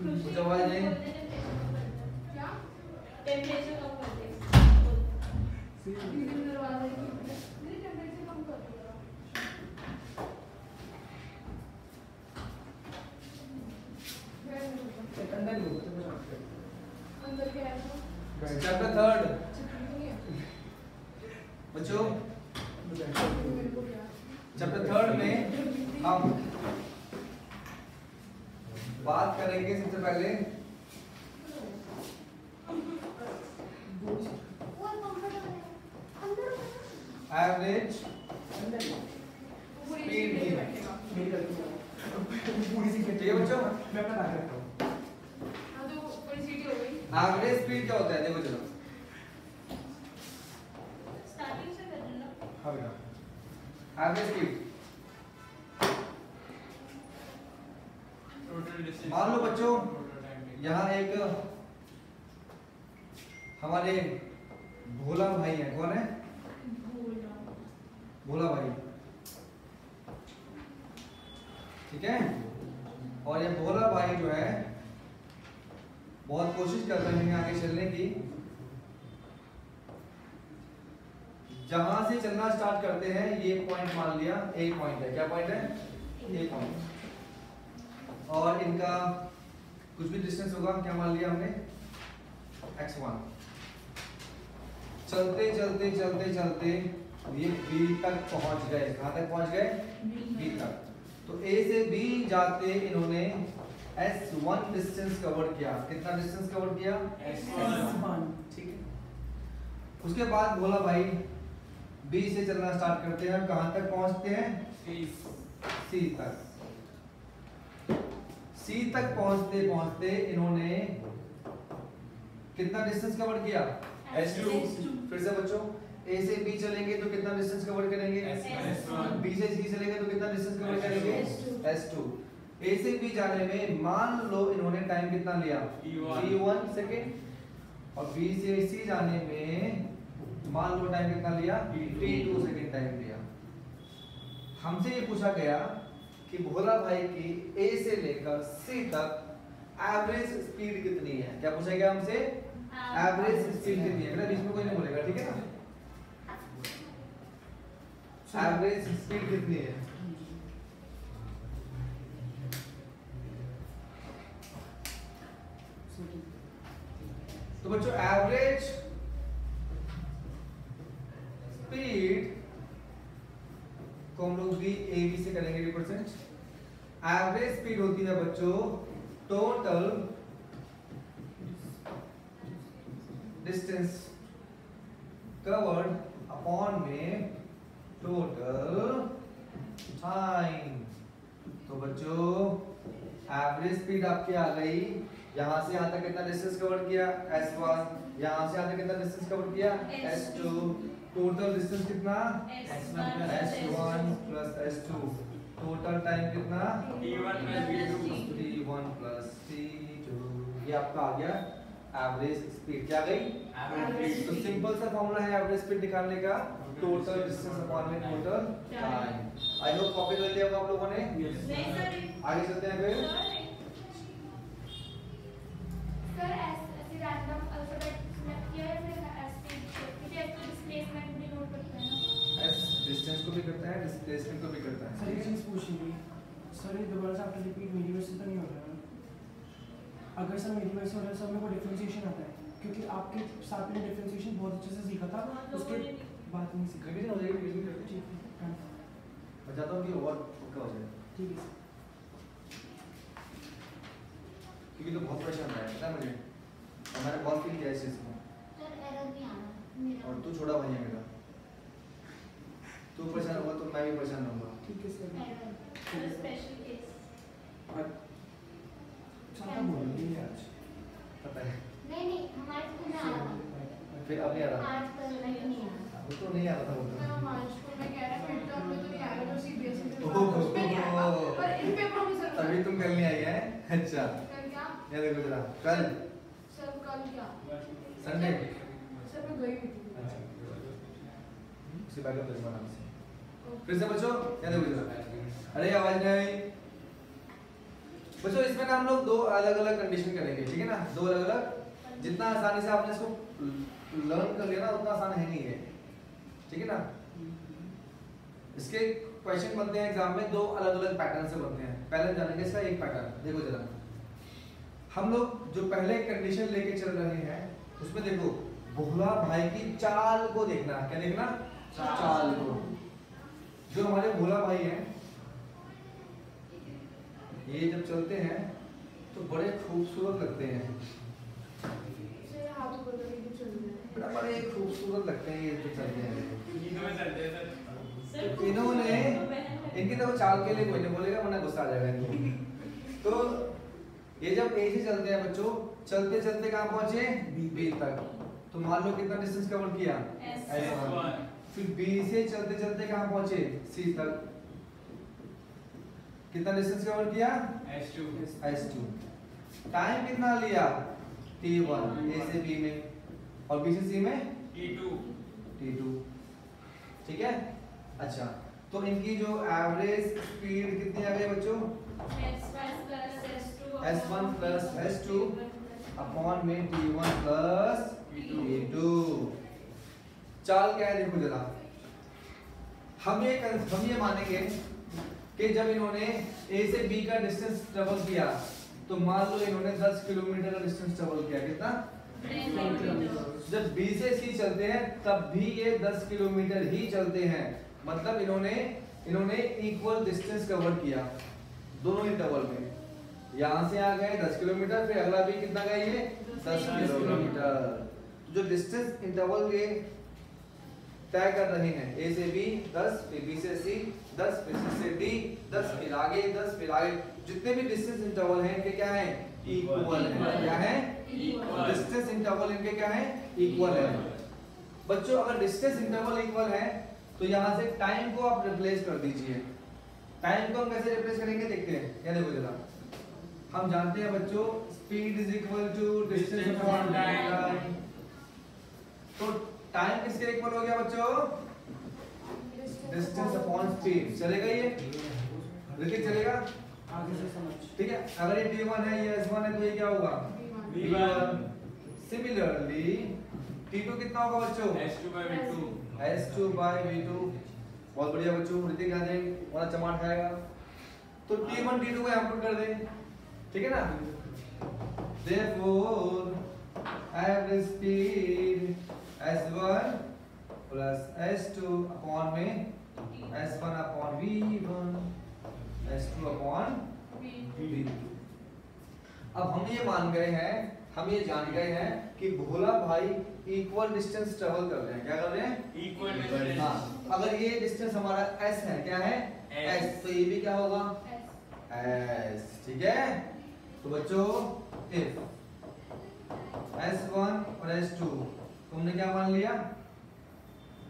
कुछ आवाज नहीं। क्या टेंपरेचर कम कर दे। दीदी दरवाजा की मेरी टेंपरेचर कम कर दिया। अंदर क्या है तो? चैप्टर थर्ड बच्चों, चैप्टर थर्ड में हम बात करेंगे सबसे पहले एवरेज स्पीड की। ठीक है बच्चों, मैं अपना डाल रखता हूँ। हाँ तो पूरी सीटी हो गई। एवरेज स्पीड क्या होता है देखो चलो। स्टार्टिंग से कर लो। हाँ बेटा, एवरेज स्पीड मान लो बच्चों, यहाँ एक हमारे भोला भाई है। कौन है? भोला भाई। ठीक है, और ये भोला भाई जो है बहुत कोशिश कर रहे हैं आगे चलने की। जहां से चलना स्टार्ट करते हैं ये पॉइंट मान लिया ए पॉइंट है। क्या पॉइंट है? ए पॉइंट। और इनका कुछ भी डिस्टेंस होगा, क्या मान लिया हमने? x1। चलते चलते चलते चलते ये B तक पहुंच गए। कहां तक पहुंच गए? B तक। तो A से B जाते इन्होंने S1 डिस्टेंस कवर किया। कितना डिस्टेंस कवर किया? S1। ठीक है, उसके बाद भोला भाई B से चलना स्टार्ट करते हैं। कहां तक पहुंचते हैं? C तक। C तक पहुंचते पहुंचते इन्होंने कितना डिस्टेंस कवर किया? S2। फिर से बच्चों, A से B चलेंगे तो कितना डिस्टेंस कवर करेंगे? S1। B से C चलेंगे तो कितना डिस्टेंस कवर करेंगे? S2। A से B जाने में मान लो इन्होंने टाइम कितना लिया? T1 second. और B से C जाने में मान लो टाइम कितना लिया? T2 सेकेंड टाइम लिया। हमसे ये पूछा गया कि भोला भाई की A से लेकर C तक एवरेज स्पीड कितनी है। क्या पूछा गया हमसे? एवरेज स्पीड कितनी है। बेटा बीच में कोई नहीं बोलेगा, ठीक है ना? एवरेज स्पीड कितनी है? तो बच्चों एवरेज स्पीड को हम लोग भी ए बी से करेंगे रिप्रेजेंट। एवरेज स्पीड होती है बच्चों टोटल डिस्टेंस कवर्ड अपॉन में टोटल टाइम। तो बच्चों एवरेज स्पीड आपकी आ गई। यहां से यहां तक कितना डिस्टेंस कवर किया? S1। यहां से यहां तक कितना डिस्टेंस कवर किया? S2। टोटल डिस्टेंस कितना? S1 plus S2। Total time कितना? T1 plus T2। ये आपका आ गया एवरेज स्पीड। क्या गई? एवरेज। तो सिंपल सा फॉर्मूला है एवरेज स्पीड निकालने का, टोटल डिस्टेंस अपॉन में total time. I hope copy कर लिया होगा आप लोगों ने। आगे चलते हैं फिर। सर ऐसे रैंडम अल्फाबेट सिलेक्ट किया है फिर स्पीड क्योंकि एक तो डिस्प्लेसमेंट भी नोट करता है ना। S डिस्टेंस को भी करता है, डिस्प्लेसमेंट को भी करता है। सर एक चीज़ पूछनी थी सर, ये दोबारा से आफ्टर रिपीट मेरी वजह से तो नहीं हो रहा है? अगर सर मेरी वजह से हो रहा है सर, मेरे को डिफरेंशिएशन आता है क्योंकि आपके साथ में डिफरेंशिएशन बहुत अच्छे से सीखा था, उसके बाद नहीं सीखा। रिवीजन हो जाएगी, रिवीजन करते ठीक है, मैं चाहता हूं कि और पक्का हो जाए, ठीक है सर। क्योंकि तो बहुत परेशान है पता है मुझे, और मैंने बहुत फील किया इस चीज को। सर एरर नहीं आ रहा मेरा। और तू छोटा भाई है मेरा, तू परेशान होगा तो मैं भी परेशान रहूंगा। ठीक है सर। Error special case. ज़्यादा बोल रही है आज, पता है। नहीं हमारे स्कूल में आ रहा था। फिर अब नहीं आ रहा। आज कल नहीं आ रहा। वो तो नहीं आ रहा था वो तो। हमारे स्कूल में कह रहे हैं मिड टर्म में तो नहीं आएगा, तो सीबीएसई में ओहो। उसमें नहीं आएगा, पर इन पेपरों में सर तभी तुम कल नहीं आई है। अच्छा कल क्या? ये देखो जरा, कल सर कल क्या? संडे। सर मैं गई हुई थी। अच्छा उसी बैकअप पे नाम से फिर से बच्चों, ये देखो जरा। अरे आवाज नहीं आई। बच्चों इसमें ना हम लोग दो अलग अलग कंडीशन करेंगे, ठीक है ना, दो अलग अलग। जितना आसानी से आपने इसको लर्न कर लिया ना उतना आसान है नहीं है, ठीक है ना। इसके क्वेश्चन बनते हैं एग्जाम में दो अलग अलग पैटर्न से बनते हैं। पहले जानेंगे इसका एक पैटर्न। देखो जरा, हम लोग जो पहले कंडीशन लेके चल रहे हैं उसमें देखो भोला भाई की चाल को देखना। क्या देखना? चाल को। जो हमारे भोला भाई हैं ये जब चलते हैं तो बड़े खूबसूरत लगते हैं, बड़ा बड़े खूबसूरत लगते हैं ये जो चलते हैं। तो इन्होंने इनकी तो चाल के लिए कोई नहीं बोलेगा वरना गुस्सा आ जाएगा इनको। तो ये जब ए से चलते हैं बच्चों, चलते चलते कहाँ पहुंचे? बी तक। तो मान लो कितना डिस्टेंस कवर किया? S1। फिर बी से चलते चलते कहाँ पहुंचे? सी तक। कितना डिस्टेंस कवर किया? S2। टाइम कितना लिया? T1 ए से बी में और बी से सी में T2। ठीक है। अच्छा, तो इनकी जो एवरेज स्पीड कितनी आ गई बच्चों? S1 प्लस S2 अपॉन में T1 प्लस T2। चाल क्या है देखो जरा, हम ये मानेंगे कि जब इन्होंने A से B का डिस्टेंस ट्रेवल किया तो मान लो इन्होंने 10 किलोमीटर का डिस्टेंस ट्रेवल किया। कितना? जब B से C चलते हैं तब भी ये 10 किलोमीटर ही चलते हैं, मतलब इन्होंने इक्वल डिस्टेंस कवर किया दोनों इंटरवल में। यहाँ से आ गए 10 किलोमीटर, फिर अगला भी कितना गए ये 10 किलोमीटर। जो डिस्टेंस इंटरवल ये तय कर रहे हैं ए से बी 10, फिर बी से सी 10, फिर सी से डी 10, फिर आगे 10, फिर आगे जितने भी डिस्टेंस इंटरवल हैं इनके क्या है? इक्वल है। क्या है? डिस्टेंस इंटरवल इनके क्या है? इक्वल है। बच्चों अगर डिस्टेंस इंटरवल इक्वल है तो यहाँ से टाइम को आप रिप्लेस कर दीजिए। टाइम को हम कैसे रिप्लेस करेंगे देखते हैं। क्या देखो जरा, हम जानते हैं बच्चों speed is equal to distance upon time. तो टाइम किसके इक्वल हो गया बच्चों? Distance upon speed. चलेगा ये? ऋतिक चलेगा? आगे से समझ। ठीक है, अगर ये T1 है ये S1 है तो ये क्या होगा? V1। सिमिलरली T2 कितना होगा बच्चों? S2 by V2। बहुत बढ़िया बच्चों, ऋतिक आ जाएंगे वरना चमाट खाएगा। तो T1 T2 को यहाँ पुट कर दें, ठीक है ना। Therefore average speed S1 plus S2 upon में S1 upon V1 S2 upon V2। अब हम ये मान गए हैं, हम ये जान गए हैं कि भोला भाई इक्वल डिस्टेंस ट्रेवल कर रहे हैं। क्या कर रहे हैं? Equal distance. हाँ, अगर ये डिस्टेंस हमारा S है, क्या है? S, तो ये भी क्या होगा? S। ठीक है। तो बच्चों if S1 और S2 तुमने क्या मान लिया?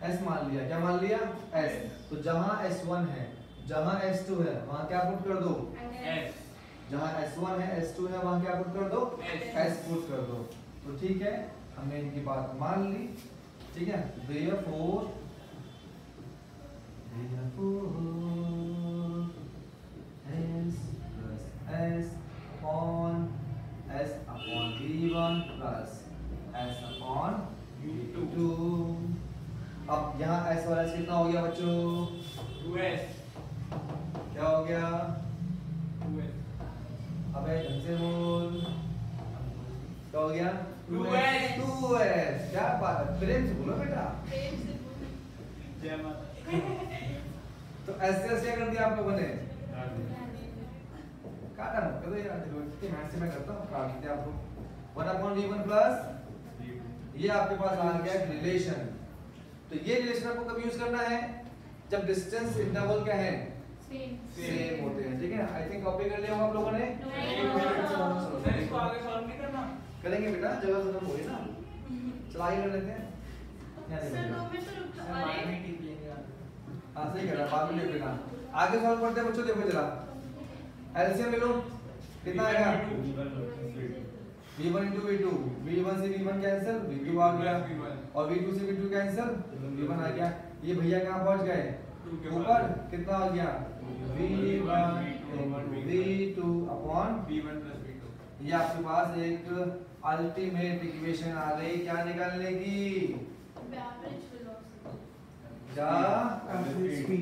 S मान लिया। क्या मान लिया? S। तो जहां S1 है जहां S2 है वहां क्या पुट कर दो? S। जहां S1 है S2 है वहां क्या पुट कर दो? S पुट कर दो। तो ठीक है, हमने इनकी बात मान ली। ठीक है, therefore S plus S upon S upon V1 plus S upon V2। अब यहाँ S और S कितना हो गया बच्चों? 2S। क्या हो गया? 2S। अबे ढंग से बोल। क्या हो गया? 2S। 2S। क्या बात है, प्रेम से बोलो बेटा। तो ऐसे क्या कर दिया आप लोगों ने? काटा मत करो यार, मैथ से मैं करता हूँ, काट दिया आप लोग। 1/V1 प्लस ये आपके पास आ गया रिलेशन। तो ये रिलेशन आपको कब यूज करना है? जब डिस्टेंस इंटरवल क्या है? सेम होते हैं। ठीक है, आई थिंक कॉपी कर लिया आप लोगों ने। सर इसको आगे सॉल्व नहीं करना? करेंगे बेटा, जगह खत्म हो गई ना, चला ही कर लेते हैं। हाँ सही कह रहा, बाद में लिख लेना। आगे सॉल्व करते हैं बच्चों, देखो जरा एलसीएम ले लो। कितना आएगा? V1 into V2, V1 से V1 कैंसिल, V2 आ गया, और V2 से V2 कैंसिल, V1 आ गया। ये भैया कहाँ पहुँच गए? ऊपर। कितना आ गया? V1 into v2 upon v1 plus v2 ये आपके पास एक अल्टीमेट इक्वेशन आ गई क्या निकालने की एवरेज वेलोसिटी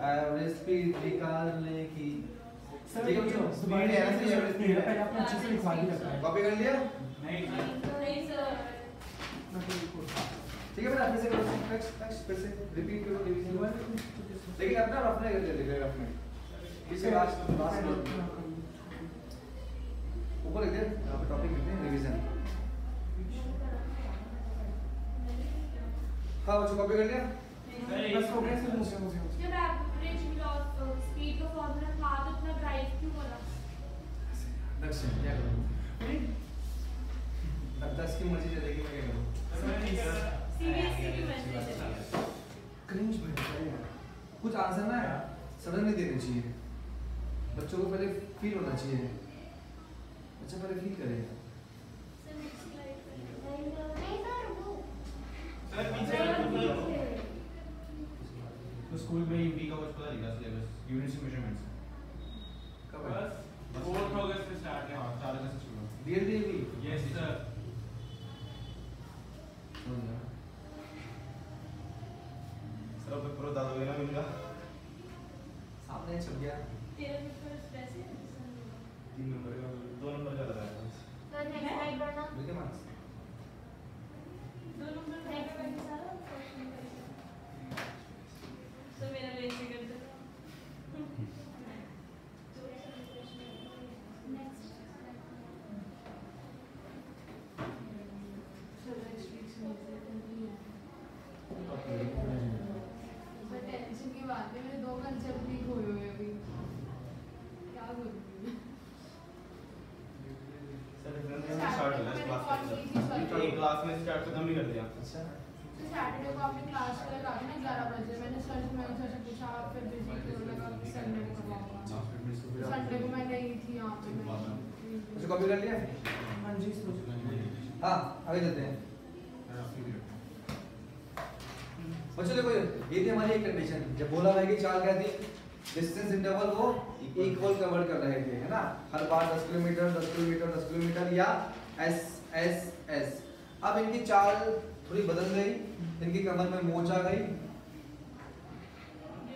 एवरेज स्पीड निकालने की सर ठीक है बच्चों स्पीड है ना एवरेज स्पीड है पहले आपने अच्छे से लिखवा दिया था कॉपी कर लिया नहीं नहीं सर ठीक है बेटा फिर से करो नेक्स्ट फिर से रिपीट करो रिवीजन लेकिन अपना रफने कर ले रफने पीछे लास्ट ऊपर लिख दे यहाँ पे टॉपिक लिखते हैं रिवीजन हाँ बच्चों कॉपी कर लिया बस हो गया सर हो गया जब एवरेज स्पीड का फॉर्मूला था तो इतना ड्राइव क्यों करा दक्षिण क्या करूँ अब 10 की मर्जी चलेगी मैं क्या करूँ सीबीएसई की मैसेज क्रिंज बैठा है यार कुछ आंसर ना सडन नहीं देने चाहिए बच्चों को पहले फील होना चाहिए बच्चा पहले फील करे सर नेक्स्ट स्लाइड नहीं सर वो सर पीछे तो स्कूल में यूपी का कुछ पता लिखा सिलेबस यूनिट्स मेजरमेंट्स कब बस 4 अगस्त से स्टार्ट है हां 4 अगस्त से शुरू डीएलडीबी यस सर सर अब प्रो दादा वगैरह मिल गया सामने छप गया तेरा पेपर वैसे 3 नंबर का 2 नंबर का लगा है सर नेक्स्ट स्लाइड बढ़ना मिलके मार्क्स 2 नंबर नेक्स्ट स्लाइड सारा तो मेरा लेट कर दो नेक्स्ट सर नेक्स्ट वीक से पर टेंशन की बात है मेरे 2 कंसेप्ट लीक हुए हुए अभी क्या करूँ सर डिफरेंस स्टार्ट हो गया क्लास एक क्लास में स्टार्ट खत्म नहीं कर दिया अच्छा तो सैटरडे को आपने क्लास लगा दी ना 11 बजे मैंने सर से पूछा आप फिर बिजी क्यों लगा कि संडे को करवाऊंगा संडे को मैं नहीं थी यहाँ पे बच्चों कॉपी कर लिया हाँ जी सर हाँ आगे चलते हैं बच्चों देखो ये थी हमारी एक कंडीशन जब बोला भाई कि चाल क्या थी डिस्टेंस इंटरवल को इक्वल कवर कर रहे थे है ना हर बार 10 किलोमीटर 10 किलोमीटर 10 किलोमीटर या एस एस एस अब इनकी चाल थोड़ी बदल गई इनकी कमर में मोच आ गई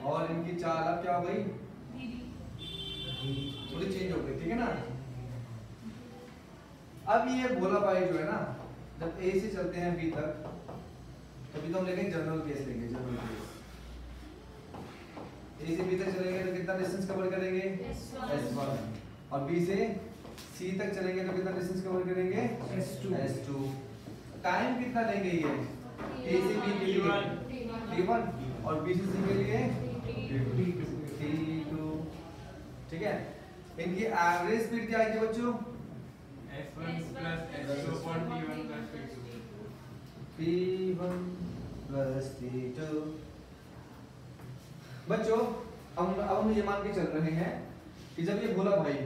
और इनकी चाल अब क्या हो गई थोड़ी चेंज हो गई ठीक है ना अब ये भोला भाई जो है ना जब ए से चलते हैं बी तक तभी तो हम लेंगे जनरल केस लेंगे जनरल केस ए से बी तक चलेंगे तो कितना डिस्टेंस कवर करेंगे S1 और बी से सी तक चलेंगे तो कितना डिस्टेंस कवर करेंगे S2 टाइम कितना लेंगे ये ए से बी के लिए t1 और बी से सी के लिए t2 ठीक है इनकी एवरेज स्पीड क्या आएगी बच्चों s1 plus s2 upon t1 plus t2 p1 plus t2 बच्चों अब हम ये मान के चल रहे हैं कि जब ये बोला भाई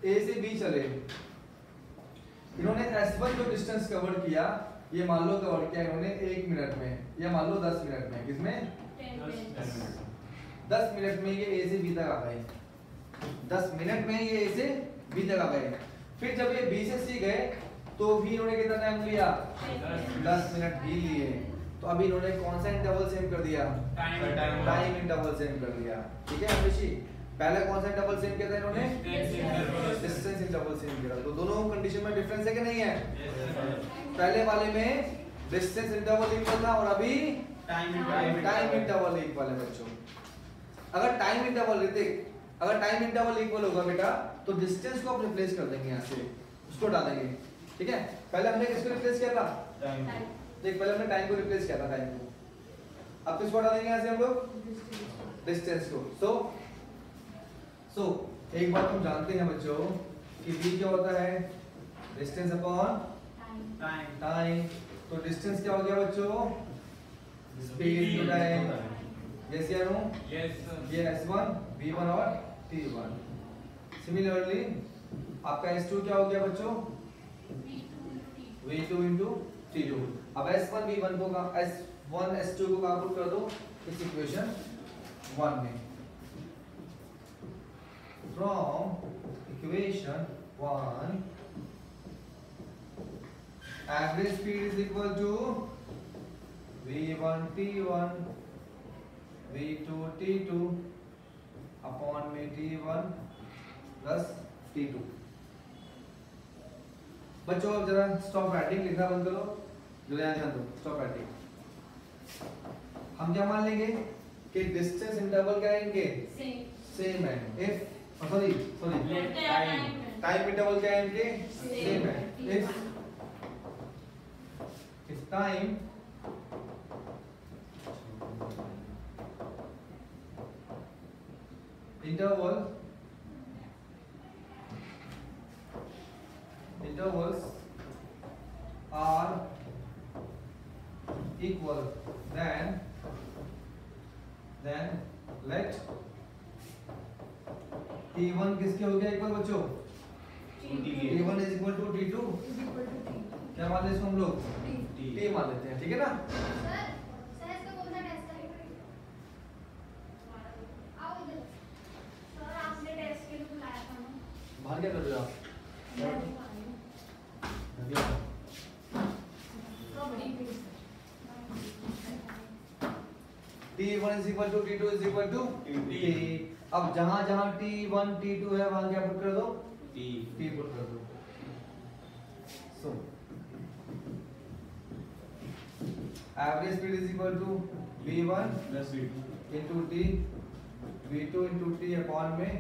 ए से बी चले इन्होंने S1 जो डिस्टेंस कवर किया ये मान लो कवर किया इन्होंने 1 मिनट में या मान लो 10 मिनट में किसमें 10 मिनट में ये ए से बी तक आ गए 10 मिनट में ये ए से बी तक आ गए फिर जब ये बी से सी गए तो भी इन्होंने कितना टाइम लिया 10 मिनट भी लिए तो अभी इन्होंने कौन सा इंटरवल सेम कर दिया टाइम इंटरवल सेम कर दिया ठीक है अभिषेक पहले कौन सा इंटरवल सेम किया था इन्होंने डिस्टेंस इंटरवल सेम किया तो दोनों कंडीशन में डिफरेंस है कि नहीं है पहले वाले में डिस्टेंस इंटरवल इक्वल था और अभी टाइम इंटरवल इक्वल है बच्चों अगर टाइम इंटरवल इक्वल होगा बेटा तो डिस्टेंस को आप रिप्लेस कर देंगे यहाँ से उसको डालेंगे ठीक है पहले हमने किसको रिप्लेस किया था देख पहले हमने टाइम को रिप्लेस किया था टाइम को अब किसको डालेंगे यहाँ से हम लोग डिस्टेंस को सो एक बात हम जानते हैं बच्चों कि v क्या होता है डिस्टेंस अपॉन टाइम तो डिस्टेंस क्या हो गया बच्चों स्पीड टू टाइम यस या नो यस ये S1 V1 और T1 सिमिलरली आपका S2 क्या हो गया बच्चों V2 into T2 अब S1 V1 को S1 S2 को कहां पुट कर दो इस इक्वेशन 1 में from equation 1, average speed is equal to v1 t1 v2 t2 upon में t1 plus t2। बच्चों अब जरा स्टॉप राइटिंग लिखना बंद करो, जो ध्यान दो, स्टॉप राइटिंग। हम क्या मान लेंगे कि डिस्टेंस इंटरवल क्या है इनके, सेम है। इफ सॉरी टाइम इंटरवल क्या है इनके, सेम है। If time intervals are equal, then let t1 किसके हो गया इक्वल बच्चों, t1 is equal to t2, क्या मान लेते हैं इसको हम लोग, t मान लेते हैं, ठीक है ना। सर इसका कौन सा टेस्ट करेंगे, आओ इधर सर, आपने टेस्ट के लिए बुलाया था ना, बाहर क्या कर रहे हो आप, t1 is equal to t2 is equal to t। अब जहां जहां t1 t2 है वहां क्या पुट कर दो, t पुट कर दो। So average speed is equal to v1 plus v2 into t, v2 into t upon में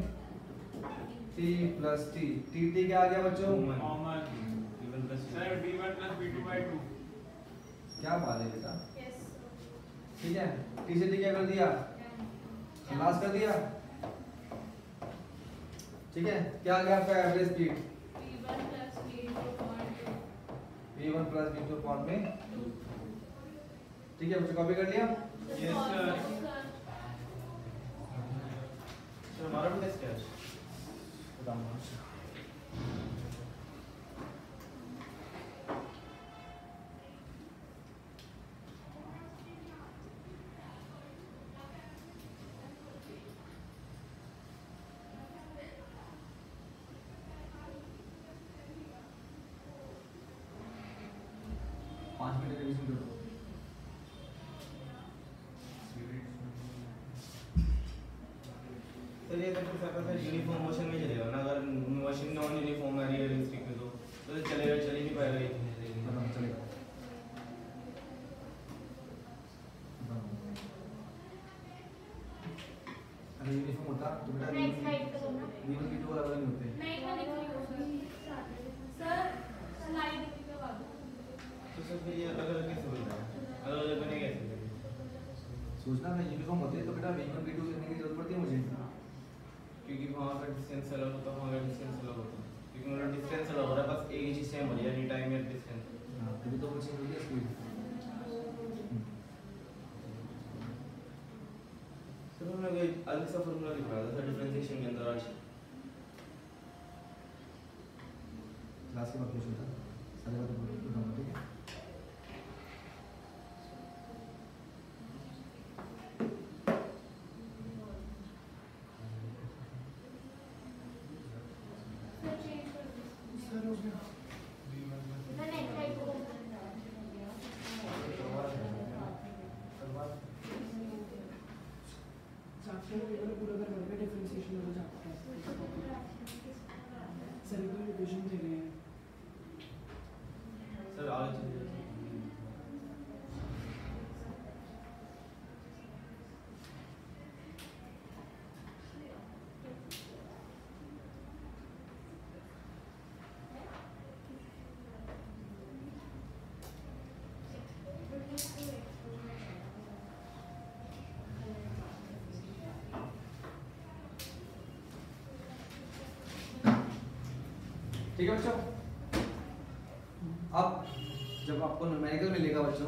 t plus t। t क्या आ गया बच्चों, common v1 plus sir v1 plus v2 by 2। क्या बात है बेटा, यस ठीक है। t से t क्या कर दिया, खलास कर दिया, ठीक है। क्या आ गया आपका average speed, v1 plus v2 upon में, ठीक है बच्चों, कॉपी कर लिया। Yes sir. सर हमारा भी टेस्ट क्या है, रिवीजन करो। सर ये तो सर यूनिफॉर्म मोशन में चलेगा ना, अगर मशीन नॉन यूनिफॉर्म है रियलिस्टिक में तो चलेगा, चल ही नहीं पाएगा ये। चलेगा। अगर यूनिफॉर्म होता तो बेटा नेक्स्ट स्लाइड पे दो ना, v1 v2 अलग नहीं होते। मैं एक बार लिख रही हूँ सर, स्लाइड करवा दो। तो सर फिर ये अलग अलग कैसे हो रहा है, अलग अलग बने कैसे, सोचना मैं यूनिफॉर्म होते तो बेटा v1 v2 करने की जरूरत पड़ती है मुझे, क्योंकि वहाँ का डिस्टेंस अलग होता है, वहाँ का डिस्टेंस अलग होता है, क्योंकि मतलब डिस्टेंस अलग हो रहा है, बस एक ही चीज़ सेम हो रही है, एनी टाइम या डिस्टेंस। हां तभी तो वो चेंज हो गया स्पीड। सर हमने कोई अलग सा फॉर्मूला लिखवाया था सर डिफरेंशिएशन के अंदर आज। क्लास के बाद पूछो था सारे बात बोल दूंगा, ठीक है। सर चेंज कर दो, सर हो गया। मैं नेक्स्ट स्लाइड को चैप्टर पेपर पूरा करवाने में डिफरेंशिएशन वाला चैप्टर है। सर को रिवीजन दे रहे हैं। सर आज ठीक है बच्चों। अब जब आपको न्यूमेरिकल मिलेगा बच्चों,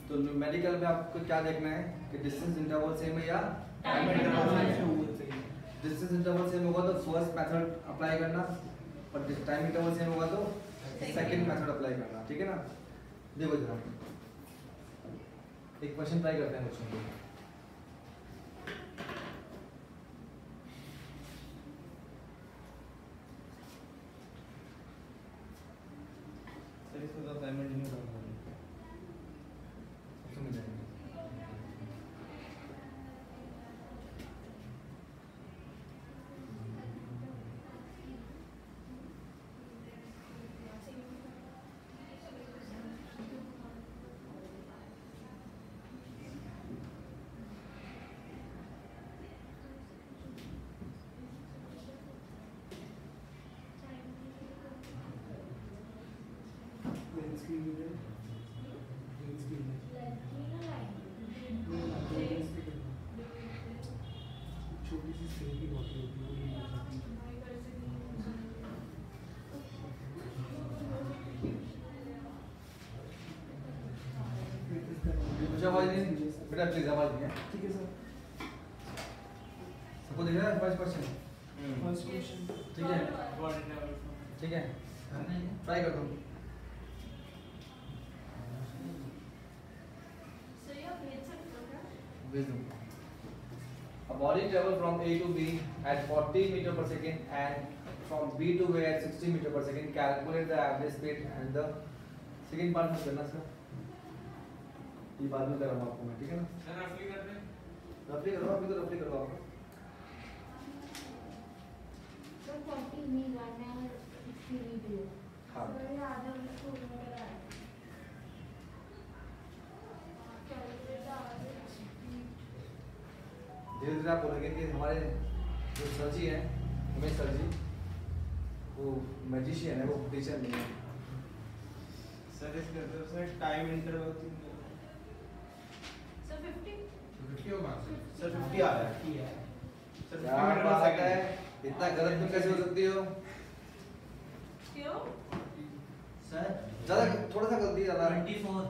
तो न्यूमेरिकल में आपको क्या देखना है कि डिस्टेंस इंटरवल सेम है या टाइम इंटरवल सेम है। डिस्टेंस इंटरवल सेम होगा तो फर्स्ट मेथड अप्लाई करना, और टाइम इंटरवल सेम होगा तो सेकंड मेथड अप्लाई करना, ठीक है ना। देखो जरा एक क्वेश्चन ट्राई करते हैं बच्चों को। पूछा आवाज नहीं बेटा, प्लीज आवाज नहीं है। ठीक है सर। सबको दिख रहा है फर्स्ट क्वेश्चन? फर्स्ट क्वेश्चन ठीक है, ठीक है, ट्राई कर दो। सर ये भेज सकते हो क्या? भेज दूँ। A body travel from A to B at 40 meter per second and from B to A at 60 meter per second. Calculate the average speed and the second part में करना सर। ये बाद में कराऊंगा आपको मैं, ठीक है ना? सर रफली कर रहे हैं? रफली करो, अभी तो रफली करवा आपको। सर 40 नहीं करना है, 60 नहीं दियो। हाँ। सर ये आधा उसको उन्होंने कराया। Calculate the average speed. धीरे-धीरे आप बोलोगे कि हमारे जो सर जी हैं, उमेश सर जी, वो मैजिशियन है, वो टीचर नहीं है। सर इसके अंदर sir time interval sir 50 sir 50 आ रहा है। सर क्या बात है, इतना गलत तुम कैसे हो सकती हो? क्यों? सर ज्यादा थोड़ा सा गलती ज्यादा है। 24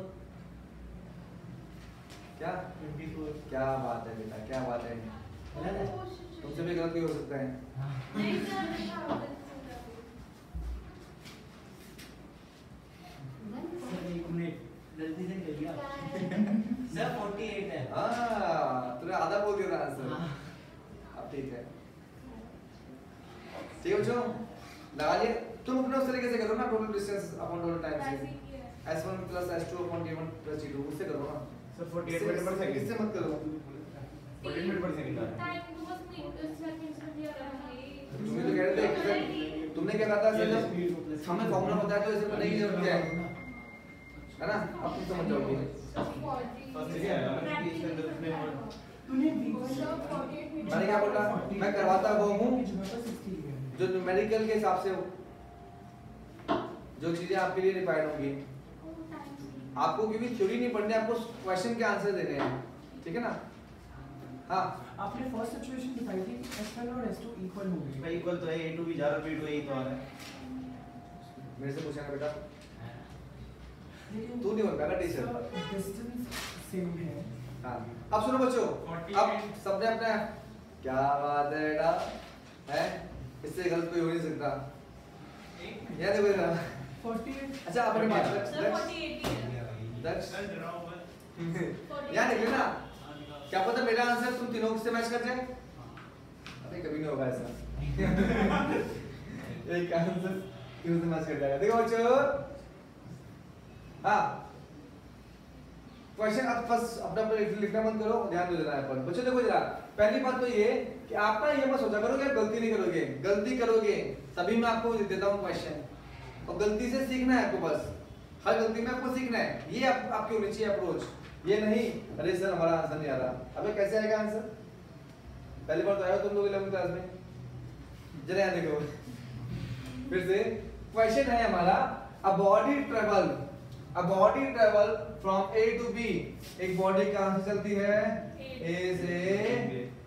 क्या 24 क्या बात है बेटा, क्या बात है? गलत है? तुमसे भी गलती हो सकता है। नहीं सर नहीं होता सर एक मिनट गलती से कर लिया सर 48 है। हाँ, तूने आधा बोल दिया था आंसर। हाँ। अब ठीक है, ठीक है बच्चों, लगा लिया। तुम अपने उस तरीके से करो ना, total distance upon total time से S1 plus S2 upon T1 plus T2, उससे करो ना। सर 48 मीटर पर सेकंड। इससे मत करो। 48 मीटर पर सेकंड आ रहा है। टाइम तो बस नहीं सेकंड्स में दिया रहा है। तुम तो कह रहे थे कि तुमने क्या कहा था सर, जब हमें फॉर्मूला बताया तो इसे पढ़ने की जरूरत है ना? अब तुम समझ जाओगे। फर्स्ट से आया ना कि इसके अंदर उसमें तूने मैंने क्या बोला? मैं करवाता वो हूँ जो न्यूमेरिकल के हिसाब से जो चीजें आपके लिए रिक्वायर्ड होंगी। आपको क्योंकि थ्योरी नहीं पढ़नी, आपको क्वेश्चन के आंसर देने हैं, ठीक है ना? हाँ, आपने फर्स्ट सिचुएशन दिखाई थी S1 और S2 इक्वल हो गए। भाई इक्वल तो है, A2 भी जा रहा है, B2 यही तो आ रहा है। मेरे से पूछना बेटा, लेकिन तू नहीं बन पाएगा टीचर। डिस्टेंस सेम है। हाँ, अब सुनो बच्चों, अब सबने अपना क्या बात है बेटा, है इससे गलत कोई हो नहीं सकता। याद है कोई ना? 48 अच्छा अपने बात सर 48 ही है। दक्ष सर डराओ मत। याद है ना? क्या पता मेरा आंसर तुम तीनों से मैच कर जाए? अरे कभी नहीं होगा ऐसा। एक आंसर तीनों से मैच कर जाएगा। देखो बच्चों, हाँ क्वेश्चन अब फर्स्ट अपना लिखना मत करो, ध्यान दो जरा पर बच्चों। देखो जरा, पहली बात तो ये कि आप ना ये मत सोचा करो कि आप गलती नहीं करोगे। गलती करोगे तभी मैं आपको देता हूँ क्वेश्चन, और गलती से सीखना है आपको। बस हर गलती में आपको सीखना है, ये आपकी होनी चाहिए अप्रोच। ये नहीं अरे सर हमारा आंसर नहीं आ रहा, अबे कैसे आएगा आंसर? पहली बार तो आया तुम लोग 11वीं क्लास में, जरा यहाँ देखो फिर से। क्वेश्चन है हमारा, a body travel from A to B। एक बॉडी कहां से चलती है? A से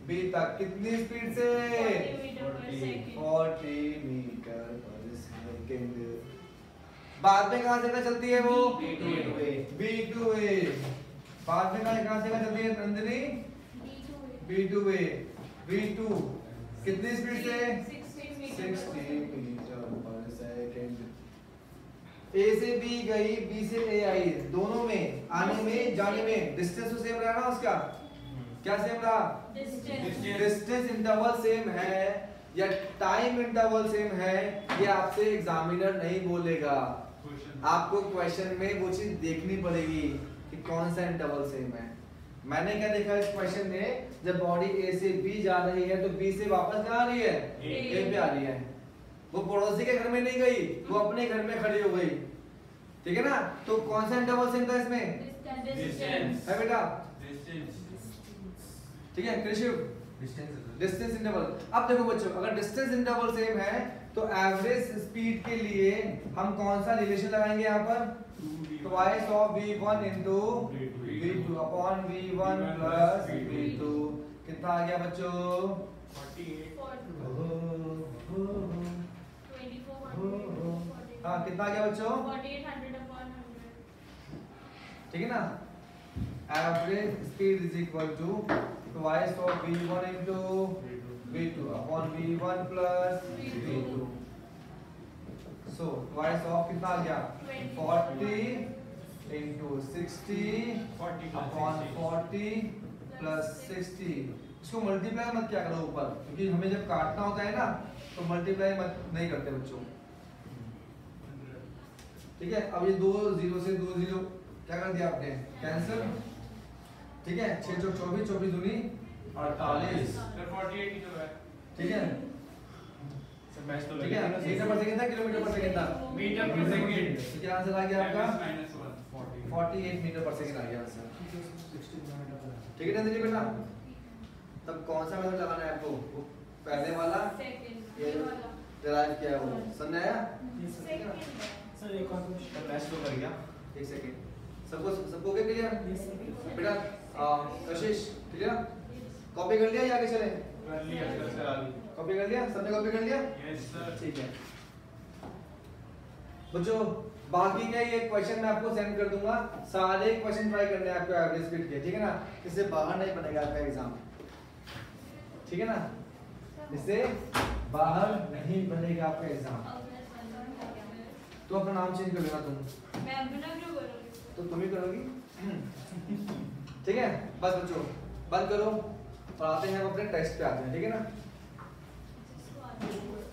B तक कितनी स्पीड से? 40 मीटर पर सेकंड। 40 मीटर पर सेकंड। बाद में कहां से कहां चलती है वो? B to A। B to A। बाद में कहां से कहां चलती है Nandini? B to A। B2 कितनी स्पीड से? 60 मीटर पर सेकंड। A से B गई, B से A आई, दोनों में आने में जाने में डिस्टेंस तो सेम रहा ना उसका? क्या सेम रहा? डिस्टेंस इंटरवल सेम है या टाइम इंटरवल सेम है, ये आपसे एग्जामिनर नहीं बोलेगा। आपको क्वेश्चन में वो चीज देखनी पड़ेगी कि कौन सा इंटरवल सेम है। मैंने क्या देखा इस क्वेश्चन में, जब बॉडी A से B जा रही है तो B से वापस कहाँ आ रही है? A पे आ रही है। वो पड़ोसी के घर में नहीं गई, वो अपने घर में खड़ी हो गई, ठीक है ना? तो कौन सा इंटरवल सेम था इसमें? है बेटा, ठीक है कृषि? Distance interval. अब देखो बच्चों, अगर डिस्टेंस इंटरवल सेम है तो एवरेज स्पीड के लिए हम कौन सा रिलेशन लगाएंगे यहाँ पर? Twice of v1 into v2 upon v1 plus v2। कितना आ गया बच्चों? हाँ कितना आ गया बच्चों? 4800 upon 100. ठीक है ना? Average speed is equal to twice of v1 into v2 upon v1 plus v2. So twice of कितना आ गया? 40 into 60 upon 40 plus 60. इसको मल्टीप्लाई मत क्या करो ऊपर, क्योंकि हमें जब काटना होता है ना तो मल्टीप्लाई मत नहीं करते बच्चों। ठीक है, अब ये 2 0 से 2 0 क्या कर दिया आपने? कैंसिल। ठीक है, 6 चौक 24, 24 दूनी 48। ठीक है, ठीक है, मीटर पर सेकंड था किलोमीटर पर सेकंड था? मीटर पर सेकंड। तो क्या आंसर आ गया आपका? 48 मीटर पर सेकंड आ गया आंसर। ठीक है नंदिनी बेटा, तब कौन सा मेथड लगाना है आपको? वो पहले वाला ये डिराइव किया है वो समझ आया? सर एक और क्वेश्चन मैच तो कर गया। एक सेकंड, सबको क्या क्लियर बेटा? कशिश क्लियर? कॉपी कर लिया या आगे चले? कर लिया सर, आगे कॉपी कर लिया? सबने कॉपी कर लिया? Yes sir. ठीक है बच्चों, बाकी के ये क्वेश्चन मैं आपको सेंड कर दूंगा। सारे क्वेश्चन ट्राई करने हैं आपको एवरेज स्पीड के, ठीक है ना? इससे बाहर नहीं बनेगा आपका एग्जाम, ठीक है ना? इससे बाहर नहीं बनेगा आपका एग्जाम। तो अपना नाम चेंज कर लेना तुम। मैं अपना क्यों करूँगी? तो तुम ही करोगी। ठीक है, बस बच्चों बंद करो और आते हैं हम अपने टेस्ट पे आते हैं, ठीक है ना?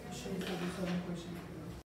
क्वेश्चन